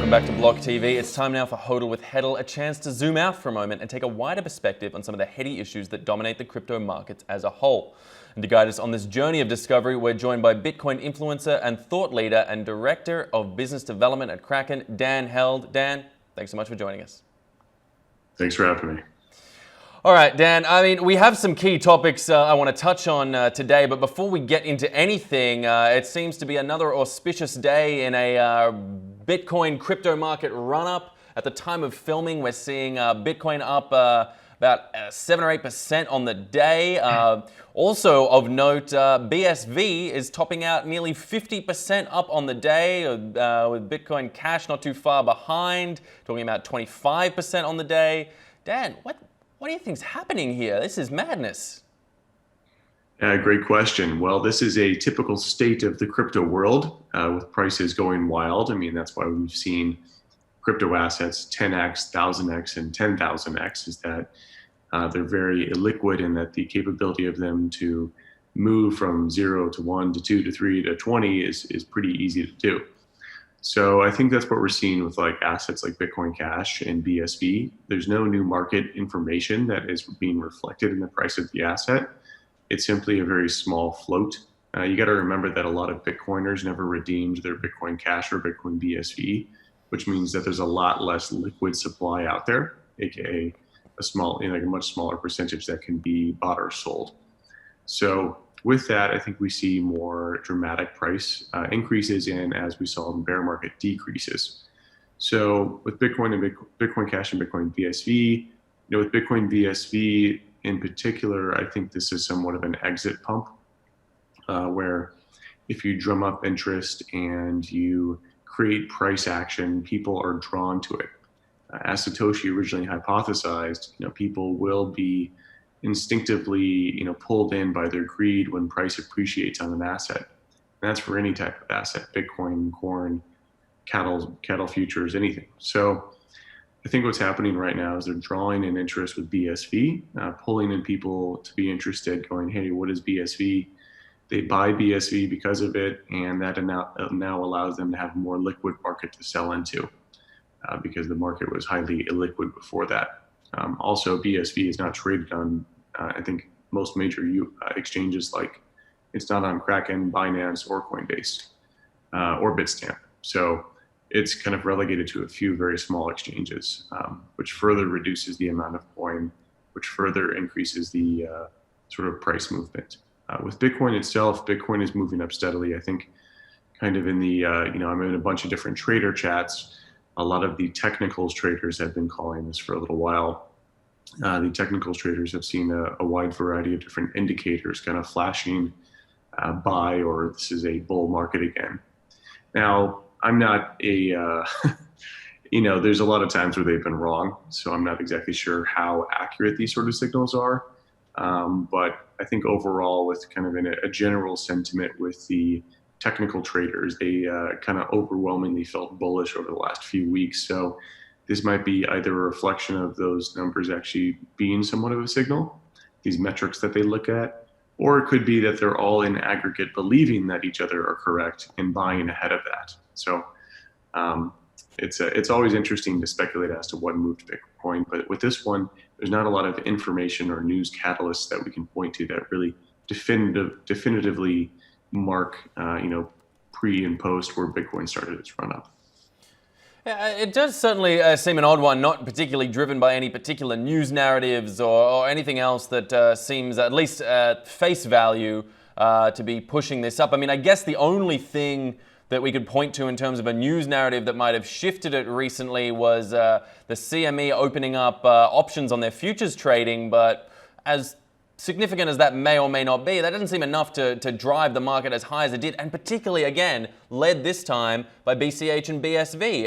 Welcome back to Block TV. It's time now for Hodl with Hedl, a chance to zoom out for a moment and take a wider perspective on some of the heady issues that dominate the crypto markets as a whole. And to guide us on this journey of discovery, we're joined by Bitcoin influencer and thought leader and Director of Business Development at Kraken, Dan Held. Dan, thanks so much for joining us. Thanks for having me. All right, Dan, we have some key topics I want to touch on today, but before we get into anything, it seems to be another auspicious day in a Bitcoin crypto market run-up. At the time of filming, we're seeing Bitcoin up about 7 or 8% on the day. Also of note, BSV is topping out nearly 50% up on the day, with Bitcoin Cash not too far behind, talking about 25% on the day. Dan, what do you think's happening here? This is madness. Great question. Well, this is a typical state of the crypto world with prices going wild. I mean, that's why we've seen crypto assets 10x, 1000x, and 10,000x, is that they're very illiquid and that the capability of them to move from 0 to 1 to 2 to 3 to 20 is pretty easy to do. So I think that's what we're seeing with like assets like Bitcoin Cash and BSV. There's no new market information that is being reflected in the price of the asset. It's simply a very small float. You got to remember that a lot of Bitcoiners never redeemed their Bitcoin Cash or Bitcoin BSV, which means that there's a lot less liquid supply out there, aka a much smaller percentage that can be bought or sold. So with that, I think we see more dramatic price increases in, as we saw in the bear market, decreases. So with Bitcoin and Bitcoin Cash and Bitcoin BSV, with Bitcoin BSV in particular, I think this is somewhat of an exit pump, where if you drum up interest and you create price action, people are drawn to it. As Satoshi originally hypothesized, people will be instinctively, pulled in by their greed when price appreciates on an asset. And that's for any type of asset: Bitcoin, corn, cattle futures, anything. So I think what's happening right now is they're drawing in interest with BSV, pulling in people to be interested, going, hey, what is BSV? They buy BSV because of it, and that now allows them to have a more liquid market to sell into, because the market was highly illiquid before that. Also, BSV is not traded on, I think, most major exchanges. Like, it's not on Kraken, Binance, or Coinbase, or Bitstamp. So it's kind of relegated to a few very small exchanges, which further reduces the amount of coin, which further increases the sort of price movement. With Bitcoin itself, Bitcoin is moving up steadily. I think kind of in the, I'm in a bunch of different trader chats. A lot of the technicals traders have been calling this for a little while. The technicals traders have seen a wide variety of different indicators kind of flashing buy, or this is a bull market again. Now, I'm not a, there's a lot of times where they've been wrong, so I'm not exactly sure how accurate these sort of signals are. But I think overall, with kind of a general sentiment with the technical traders, they kind of overwhelmingly felt bullish over the last few weeks. So this might be either a reflection of those numbers actually being somewhat of a signal, these metrics that they look at, or it could be that they're all in aggregate believing that each other are correct and buying ahead of that. So it's always interesting to speculate as to what moved Bitcoin, but with this one, there's not a lot of information or news catalysts that we can point to that really definitively mark, pre and post where Bitcoin started its run up. Yeah, it does certainly seem an odd one, not particularly driven by any particular news narratives or anything else that seems, at least at face value, to be pushing this up. I mean, I guess the only thing that we could point to in terms of a news narrative that might have shifted it recently was the CME opening up options on their futures trading, but as significant as that may or may not be, that doesn't seem enough to drive the market as high as it did, and particularly, again, led this time by BCH and BSV.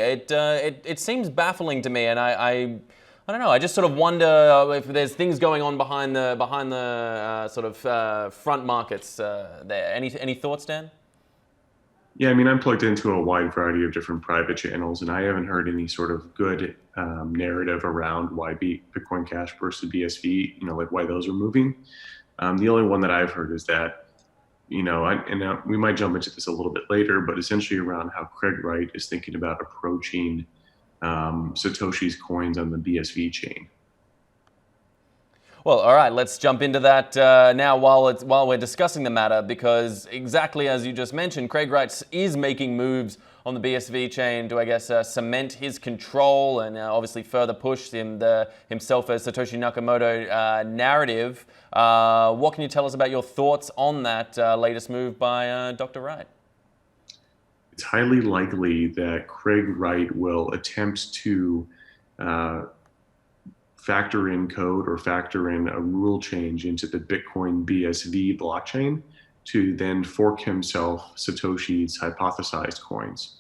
It seems baffling to me, and I don't know. I just sort of wonder if there's things going on behind the sort of front markets there. Any thoughts, Dan? Yeah, I mean, I'm plugged into a wide variety of different private channels, and I haven't heard any sort of good narrative around why Bitcoin Cash versus BSV, like why those are moving. The only one that I've heard is that we might jump into this a little bit later, but essentially around how Craig Wright is thinking about approaching Satoshi's coins on the BSV chain. Well, all right, let's jump into that now while we're discussing the matter, because exactly as you just mentioned, Craig Wright is making moves on the BSV chain to, I guess, cement his control and obviously further push himself as Satoshi Nakamoto narrative. What can you tell us about your thoughts on that latest move by Dr. Wright? It's highly likely that Craig Wright will attempt to factor in code or factor in a rule change into the Bitcoin BSV blockchain to then fork himself Satoshi's hypothesized coins.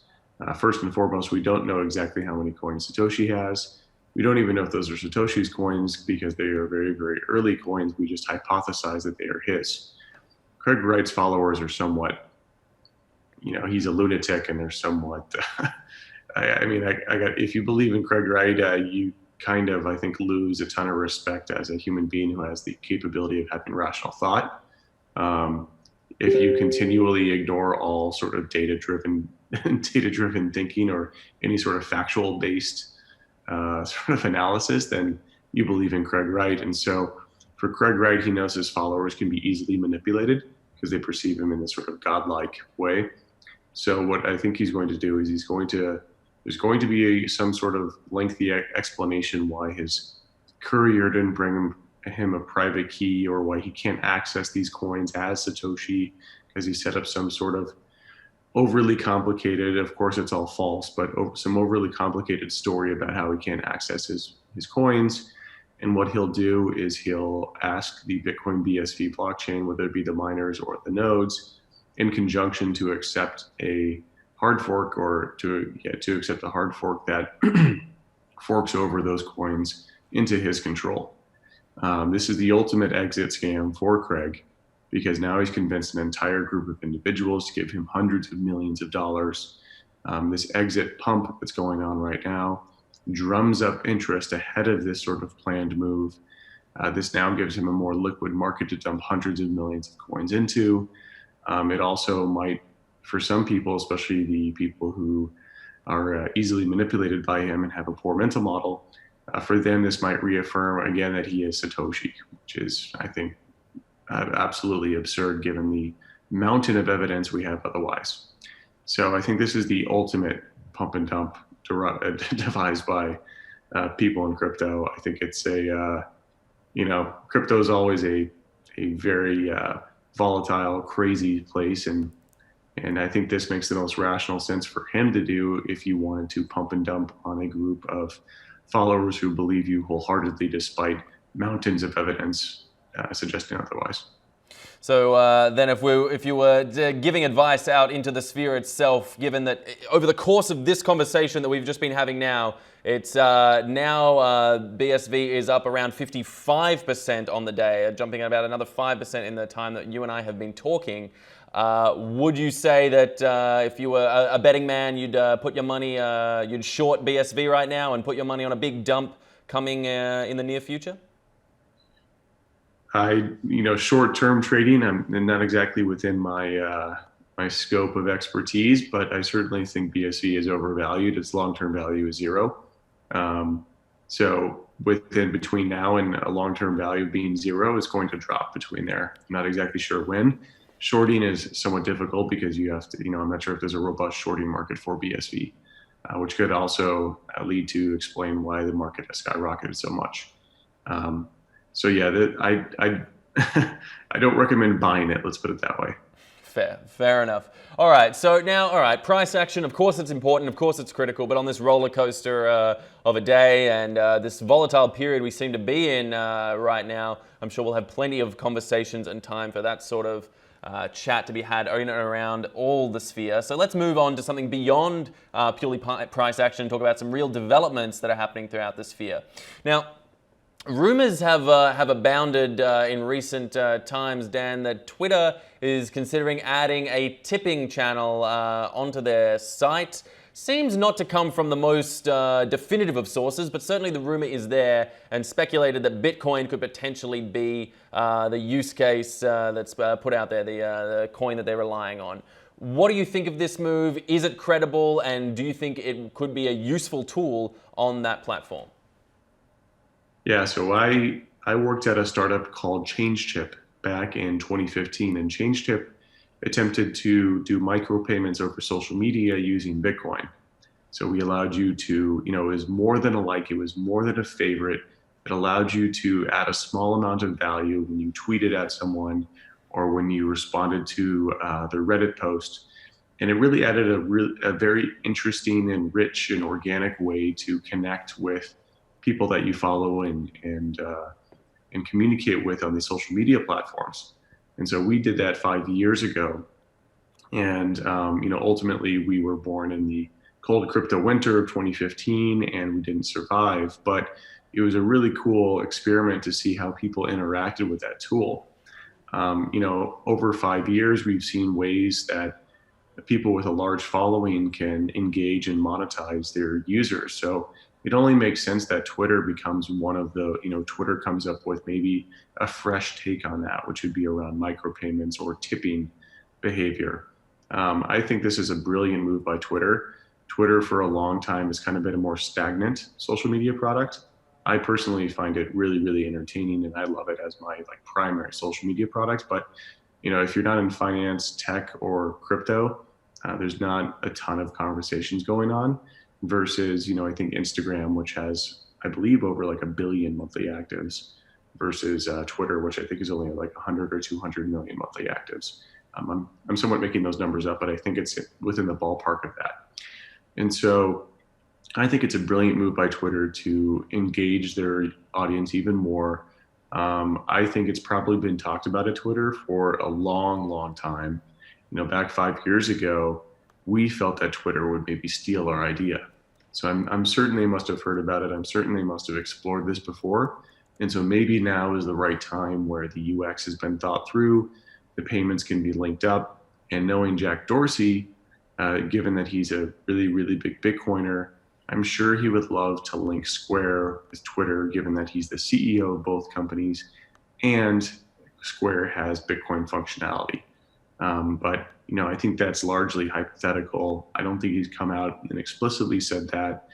First and foremost, we don't know exactly how many coins Satoshi has. We don't even know if those are Satoshi's coins because they are very, very early coins. We just hypothesize that they are his. Craig Wright's followers are somewhat, he's a lunatic and they're somewhat, if you believe in Craig Wright, you kind of, I think, lose a ton of respect as a human being who has the capability of having rational thought. If you continually ignore all sort of data-driven thinking or any sort of factual-based sort of analysis, then you believe in Craig Wright. And so for Craig Wright, he knows his followers can be easily manipulated because they perceive him in this sort of godlike way. So what I think he's going to do is there's going to be some sort of lengthy explanation why his courier didn't bring him a private key, or why he can't access these coins as Satoshi because he set up some sort of overly complicated, of course it's all false, but some overly complicated story about how he can't access his coins. And what he'll do is he'll ask the Bitcoin BSV blockchain, whether it be the miners or the nodes, in conjunction to accept a hard fork or to accept a hard fork that forks over those coins into his control. This is the ultimate exit scam for Craig, because now he's convinced an entire group of individuals to give him hundreds of millions of dollars. This exit pump that's going on right now drums up interest ahead of this sort of planned move. This now gives him a more liquid market to dump hundreds of millions of coins into. It also might, for some people, especially the people who are easily manipulated by him and have a poor mental model, for them this might reaffirm again that he is Satoshi, which is, I think, absolutely absurd given the mountain of evidence we have otherwise. So I think this is the ultimate pump and dump devised by people in crypto. I think it's crypto is always a very volatile, crazy place, and I think this makes the most rational sense for him to do if you wanted to pump and dump on a group of followers who believe you wholeheartedly despite mountains of evidence suggesting otherwise. So then if you were giving advice out into the sphere itself, given that over the course of this conversation that we've just been having now, it's BSV is up around 55% on the day, jumping about another 5% in the time that you and I have been talking. Would you say that if you were a betting man, you'd put your money, you'd short BSV right now and put your money on a big dump coming in the near future? Short-term trading, I'm not exactly within my scope of expertise, but I certainly think BSV is overvalued. Its long-term value is zero. So between now and a long-term value being zero, it's going to drop between there. I'm not exactly sure when. Shorting is somewhat difficult because you have to, I'm not sure if there's a robust shorting market for BSV, which could also lead to explain why the market has skyrocketed so much. So yeah, I don't recommend buying it. Let's put it that way. Fair enough. All right. So now, price action. Of course, it's important. Of course, it's critical. But on this roller coaster of a day and this volatile period we seem to be in right now, I'm sure we'll have plenty of conversations and time for that sort of chat to be had in and around all the sphere. So let's move on to something beyond purely price action and talk about some real developments that are happening throughout the sphere. Now, rumors have abounded in recent times, Dan, that Twitter is considering adding a tipping channel onto their site. seems not to come from the most definitive of sources, but certainly the rumor is there and speculated that Bitcoin could potentially be the use case that's put out there, the coin that they're relying on. What do you think of this move? Is it credible? And do you think it could be a useful tool on that platform? Yeah, so I worked at a startup called ChangeTip back in 2015, and ChangeTip attempted to do micropayments over social media using Bitcoin. So we allowed you to, it was more than a like, it was more than a favorite. It allowed you to add a small amount of value when you tweeted at someone or when you responded to their Reddit post. And it really added a very interesting and rich and organic way to connect with people that you follow and communicate with on these social media platforms. And so we did that 5 years ago. And, ultimately we were born in the cold crypto winter of 2015 and we didn't survive, but it was a really cool experiment to see how people interacted with that tool. Over 5 years, we've seen ways that people with a large following can engage and monetize their users. So it only makes sense that Twitter becomes one of the, Twitter comes up with maybe a fresh take on that, which would be around micropayments or tipping behavior. I think this is a brilliant move by Twitter. Twitter for a long time has kind of been a more stagnant social media product. I personally find it really, really entertaining and I love it as my primary social media product. But, if you're not in finance, tech, or crypto, there's not a ton of conversations going on versus, I think Instagram, which has, I believe, over 1 billion monthly actives versus Twitter, which I think is only 100 or 200 million monthly actives. I'm somewhat making those numbers up, but I think it's within the ballpark of that. And so I think it's a brilliant move by Twitter to engage their audience even more. I think it's probably been talked about at Twitter for a long, long time. Back 5 years ago, we felt that Twitter would maybe steal our idea. So I'm certain they must have heard about it. I'm certain they must have explored this before. And so maybe now is the right time where the UX has been thought through, the payments can be linked up, and knowing Jack Dorsey, given that he's a really, really big Bitcoiner, I'm sure he would love to link Square with Twitter, given that he's the CEO of both companies and Square has Bitcoin functionality. But I think that's largely hypothetical. I don't think he's come out and explicitly said that.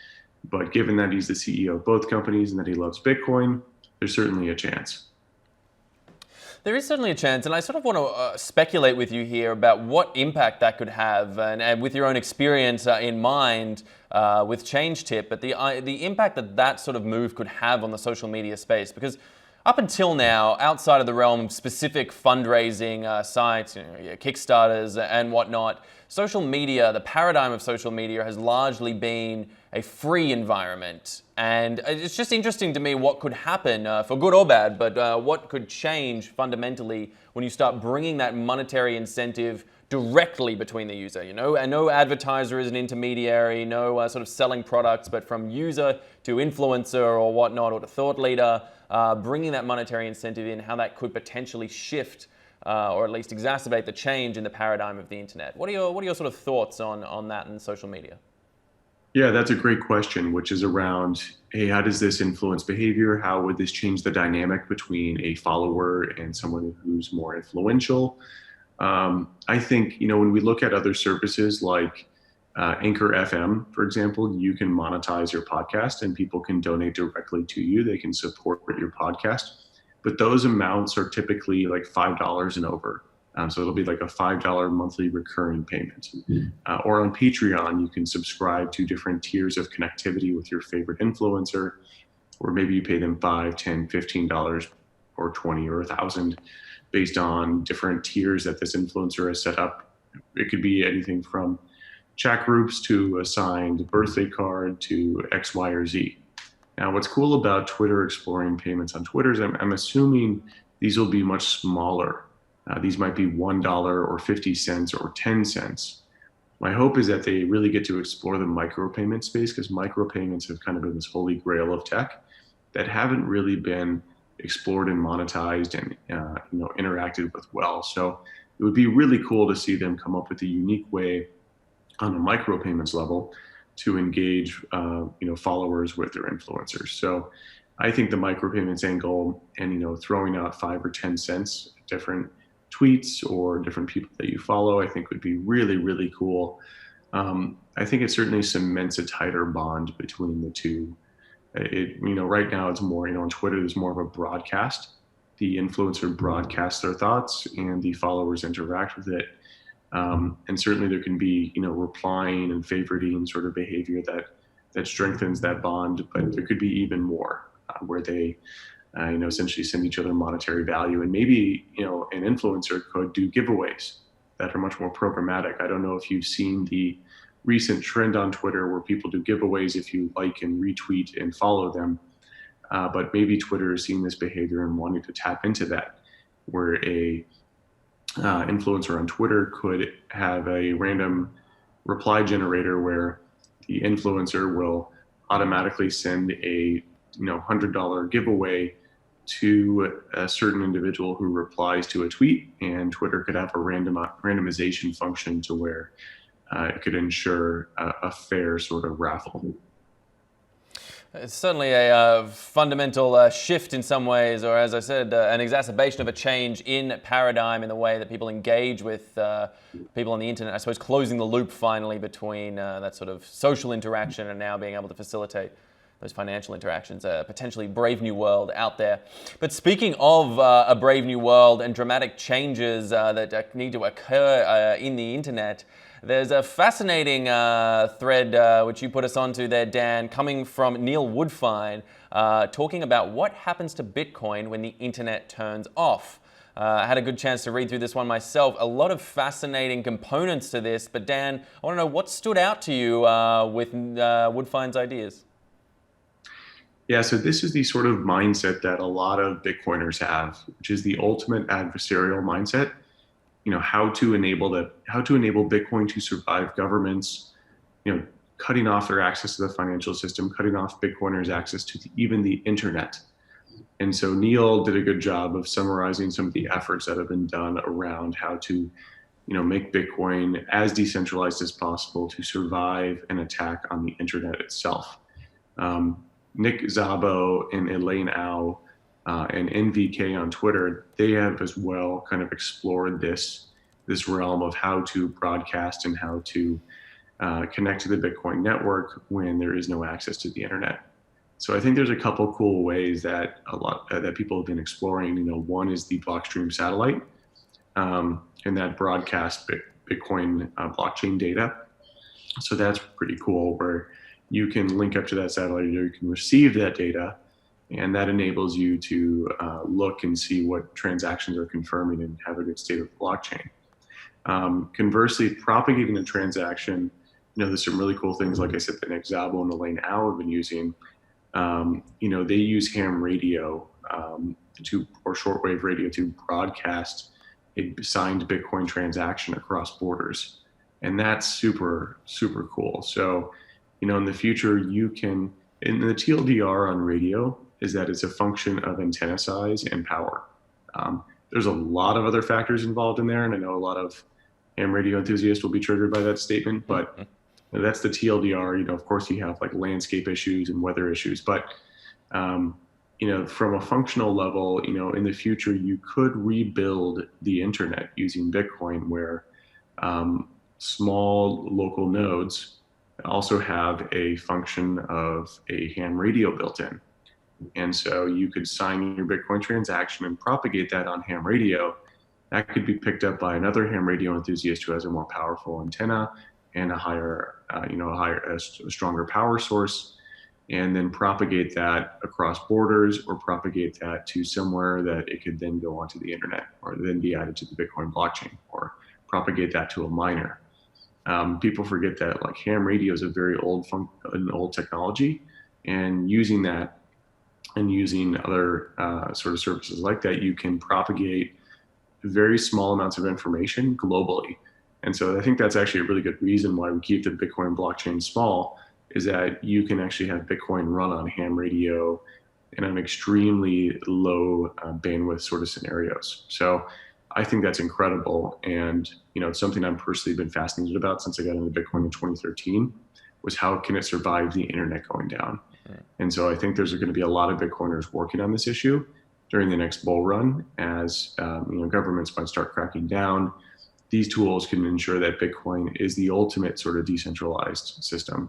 But given that he's the CEO of both companies and that he loves Bitcoin, there's certainly a chance. There is certainly a chance, and I sort of want to speculate with you here about what impact that could have, and with your own experience in mind with ChangeTip, but the impact that sort of move could have on the social media space. Because up until now, outside of the realm of specific fundraising sites, Kickstarters and whatnot, social media, the paradigm of social media has largely been a free environment. And it's just interesting to me what could happen, for good or bad, but what could change fundamentally when you start bringing that monetary incentive directly between the user, and no advertiser is an intermediary, no sort of selling products, but from user to influencer or whatnot, or to thought leader, bringing that monetary incentive in, how that could potentially shift or at least exacerbate the change in the paradigm of the internet. What are your sort of thoughts on that in social media? Yeah, that's a great question, which is around, hey, how does this influence behavior? How would this change the dynamic between a follower and someone who's more influential? I think, when we look at other services like Anchor FM, for example, you can monetize your podcast and people can donate directly to you. They can support your podcast, but those amounts are typically $5 and over. So it'll be a $5 monthly recurring payment. Or on Patreon, you can subscribe to different tiers of connectivity with your favorite influencer, or maybe you pay them $5, $10, $15 or $20 or $1,000 based on different tiers that this influencer has set up. It could be anything from chat groups to a signed birthday card to X, Y, or Z. Now, what's cool about Twitter exploring payments on Twitter is I'm assuming these will be much smaller. These might be $1 or 50 cents or 10 cents. My hope is that they really get to explore the micropayment space, because micropayments have kind of been this holy grail of tech that haven't really been explored and monetized and interacted with well. So it would be really cool to see them come up with a unique way on the micropayments level to engage, followers with their influencers. So I think the micropayments angle and, throwing out 5 or 10 cents, different tweets or different people that you follow, I think would be really, really cool. I think it certainly cements a tighter bond between the two. Right now it's more, on Twitter, there's more of a broadcast. The influencer broadcasts their thoughts and the followers interact with it. And certainly there can be, replying and favoriting sort of behavior that strengthens that bond, but there could be even more where they, essentially send each other monetary value. And maybe, an influencer could do giveaways that are much more programmatic. I don't know if you've seen the recent trend on Twitter where people do giveaways if you like and retweet and follow them. But maybe Twitter is seeing this behavior and wanting to tap into that, where a influencer on Twitter could have a random reply generator where the influencer will automatically send a $100 giveaway to a certain individual who replies to a tweet, and Twitter could have a randomization function to where it could ensure a fair sort of raffle. It's certainly a fundamental shift in some ways, or as I said, an exacerbation of a change in paradigm in the way that people engage with people on the internet. I suppose closing the loop finally between that sort of social interaction and now being able to facilitate those financial interactions, a potentially brave new world out there. But speaking of a brave new world and dramatic changes that need to occur in the internet, there's a fascinating thread which you put us onto there, Dan, coming from Neil Woodfine, talking about what happens to Bitcoin when the internet turns off. I had a good chance to read through this one myself. A lot of fascinating components to this, but Dan, I want to know what stood out to you with Woodfine's ideas. Yeah, so this is the sort of mindset that a lot of Bitcoiners have, which is the ultimate adversarial mindset. How to enable Bitcoin to survive governments, cutting off their access to the financial system, cutting off Bitcoiners' access to even the internet. And so Neil did a good job of summarizing some of the efforts that have been done around how to, make Bitcoin as decentralized as possible to survive an attack on the internet itself. Nick Szabo and Elaine Au and NVK on Twitter, they have as well kind of explored this realm of how to broadcast and how to connect to the Bitcoin network when there is no access to the internet. So I think there's a couple cool ways that that people have been exploring. One is the Blockstream satellite, and that broadcasts Bitcoin blockchain data. So that's pretty cool, where you can link up to that satellite, or you can receive that data, and that enables you to look and see what transactions are confirming and have a good state of the blockchain. Conversely, propagating a transaction, there's some really cool things, like I said, that Nick Szabo and Elaine Au have been using. They use ham radio or shortwave radio to broadcast a signed Bitcoin transaction across borders. And that's super, super cool. So, in the future, you can, in the TLDR on radio, is that it's a function of antenna size and power. There's a lot of other factors involved in there, and I know a lot of ham radio enthusiasts will be triggered by that statement, but that's the TLDR. Of course, you have like landscape issues and weather issues, but from a functional level, in the future, you could rebuild the internet using Bitcoin, where small local nodes also have a function of a ham radio built in. And so you could sign your Bitcoin transaction and propagate that on ham radio. That could be picked up by another ham radio enthusiast who has a more powerful antenna and a stronger power source, and then propagate that across borders, or propagate that to somewhere that it could then go onto the internet, or then be added to the Bitcoin blockchain, or propagate that to a miner. People forget that like ham radio is a very old technology, and using that and using other sort of services like that, you can propagate very small amounts of information globally. And so I think that's actually a really good reason why we keep the Bitcoin blockchain small, is that you can actually have Bitcoin run on ham radio in an extremely low bandwidth sort of scenarios. So I think that's incredible. And, it's something I've personally been fascinated about since I got into Bitcoin in 2013. was how can it survive the internet going down? And so I think there's going to be a lot of Bitcoiners working on this issue during the next bull run as governments might start cracking down. These tools can ensure that Bitcoin is the ultimate sort of decentralized system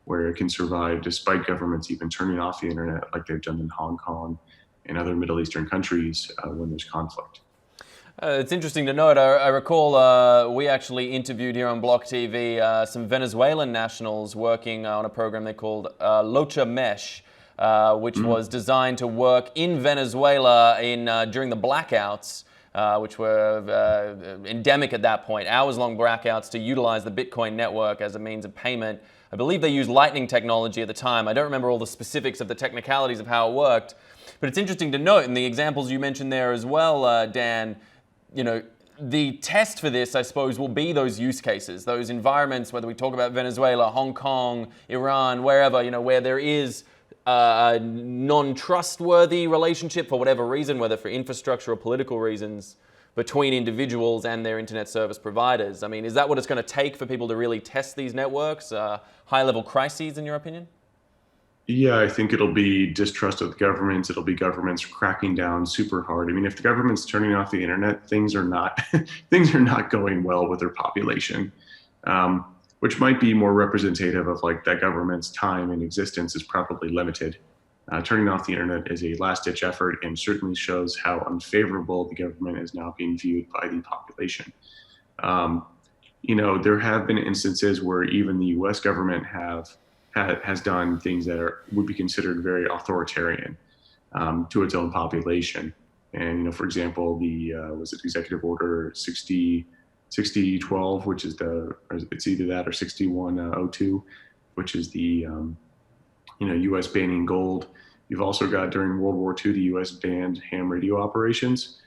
where it can survive despite governments even turning off the internet like they've done in Hong Kong and other Middle Eastern countries when there's conflict. It's interesting to note, I recall we actually interviewed here on BLOCKTV some Venezuelan nationals working on a program they called Locha Mesh, which was designed to work in Venezuela during the blackouts, which were endemic at that point, hours-long blackouts to utilize the Bitcoin network as a means of payment. I believe they used Lightning technology at the time. I don't remember all the specifics of the technicalities of how it worked, but it's interesting to note in the examples you mentioned there as well, Dan, the test for this, I suppose, will be those use cases, those environments, whether we talk about Venezuela, Hong Kong, Iran, wherever, where there is a non-trustworthy relationship for whatever reason, whether for infrastructure or political reasons, between individuals and their internet service providers. I mean, is that what it's going to take for people to really test these networks? High-level crises, in your opinion? Yeah, I think it'll be distrust of the governments. It'll be governments cracking down super hard. I mean, if the government's turning off the internet, things are not going well with their population, which might be more representative of like that government's time and existence is probably limited. Turning off the internet is a last-ditch effort and certainly shows how unfavorable the government is now being viewed by the population. There have been instances where even the U.S. government has done things that would be considered very authoritarian to its own population. And, for example, was it Executive Order 6012, which is it's either that or 6102, which is the, U.S. banning gold. You've also got during World War II, the U.S. banned ham radio operations.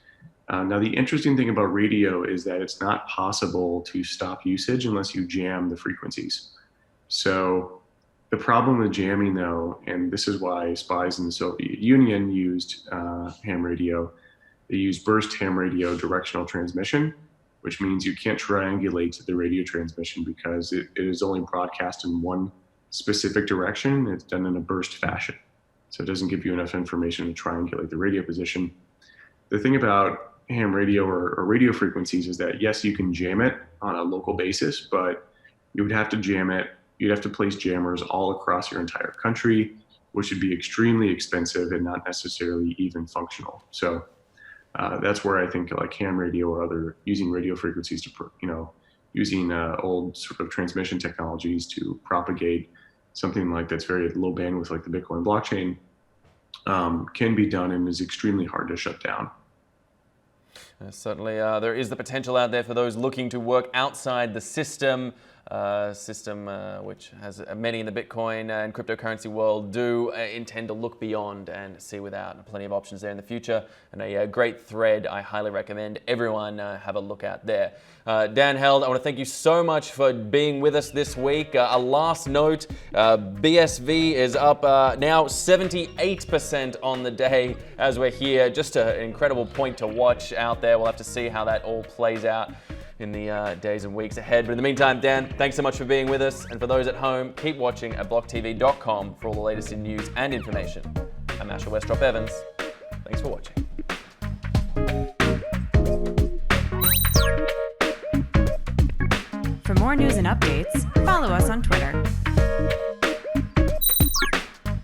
Now, the interesting thing about radio is that it's not possible to stop usage unless you jam the frequencies. So the problem with jamming, though, and this is why spies in the Soviet Union used ham radio, they used burst ham radio directional transmission, which means you can't triangulate the radio transmission because it is only broadcast in one specific direction. It's done in a burst fashion. So it doesn't give you enough information to triangulate the radio position. The thing about ham radio or radio frequencies is that, yes, you can jam it on a local basis, but you would have to jam it. You'd have to place jammers all across your entire country, which would be extremely expensive and not necessarily even functional. So that's where I think like ham radio or other using radio frequencies to, using old sort of transmission technologies to propagate something like that's very low bandwidth, like the Bitcoin blockchain, can be done and is extremely hard to shut down. Certainly, there is the potential out there for those looking to work outside the system, which has many in the Bitcoin and cryptocurrency world do intend to look beyond and see without. Plenty of options there in the future, and a great thread I highly recommend everyone have a look at there. Dan Held, I want to thank you so much for being with us this week. A last note, BSV is up now 78% on the day as we're here. Just an incredible point to watch out there. We'll have to see how that all plays out in the days and weeks ahead. But in the meantime, Dan, thanks so much for being with us. And for those at home, keep watching at blocktv.com for all the latest in news and information. I'm Westropp-Evans. Thanks for watching. For more news and updates, follow us on Twitter.